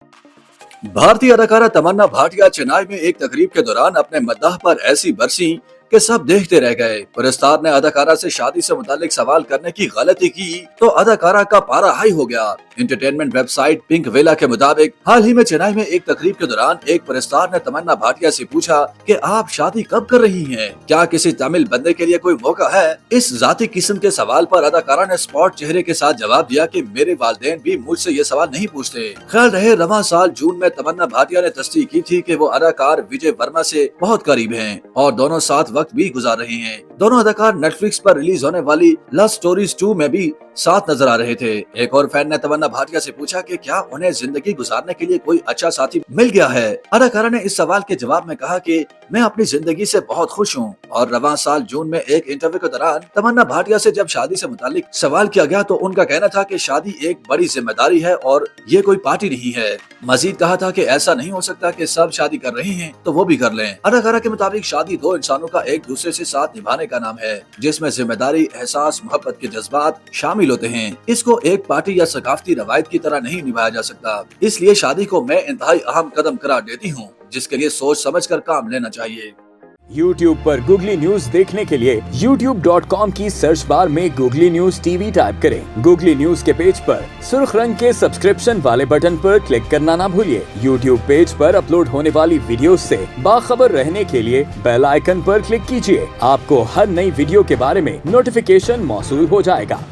भारतीय अदाकारा तमन्ना भाटिया चेन्नई में एक तकरीब के दौरान अपने मद्दाह पर ऐसी बरसी कि सब देखते रह गए। पुरस्कार ने अदाकारा से शादी से मुतालिक सवाल करने की गलती की तो अदाकारा का पारा हाई हो गया। एंटरटेनमेंट वेबसाइट पिंक वेला के मुताबिक हाल ही में चेन्नई में एक तकरीब के दौरान एक पुरस्कार ने तमन्ना भाटिया से पूछा कि आप शादी कब कर रही हैं? क्या किसी तमिल बंदे के लिए कोई मौका है? इस जाती किस्म के सवाल पर अदाकारा ने स्पॉट चेहरे के साथ जवाब दिया कि मेरे वालिदैन भी मुझसे ये सवाल नहीं पूछते। ख्याल रहे रवां साल जून में तमन्ना भाटिया ने तस्दीक की थी कि वो अदाकार विजय वर्मा से बहुत करीब हैं और दोनों साथ वक्त भी गुजार रहे हैं। दोनों अदाकार नेटफ्लिक्स पर रिलीज होने वाली लव स्टोरीज 2 में भी साथ नजर आ रहे थे। एक और फैन ने तमन्ना भाटिया से पूछा कि क्या उन्हें जिंदगी गुजारने के लिए कोई अच्छा साथी मिल गया है। अदाकारा ने इस सवाल के जवाब में कहा कि मैं अपनी जिंदगी से बहुत खुश हूँ। और रवां साल जून में एक इंटरव्यू के दौरान तमन्ना भाटिया से जब शादी से मुतालिक सवाल किया गया तो उनका कहना था कि शादी एक बड़ी जिम्मेदारी है और ये कोई पार्टी नहीं है। मजीद कहा था कि ऐसा नहीं हो सकता कि सब शादी कर रहे हैं तो वो भी कर लें। अदाकारा के मुताबिक शादी दो इंसानों का एक दूसरे से साथ निभाने का नाम है जिसमें जिम्मेदारी, एहसास, मोहब्बत के जज्बात शामिल होते हैं। इसको एक पार्टी या सकाफती रवायत की तरह नहीं निभाया जा सकता। इसलिए शादी को मैं इंतहाई अहम कदम करार देती हूँ जिसके लिए सोच समझ कर काम लेना चाहिए। YouTube पर गूगली न्यूज देखने के लिए youtube.com की सर्च बार में गूगली न्यूज टीवी टाइप करें। गूगली न्यूज के पेज पर सुर्ख रंग के सब्सक्रिप्शन वाले बटन पर क्लिक करना ना भूलिए। YouTube पेज पर अपलोड होने वाली वीडियोस से बाखबर रहने के लिए बेल आइकन पर क्लिक कीजिए। आपको हर नई वीडियो के बारे में नोटिफिकेशन मौसूल हो जाएगा।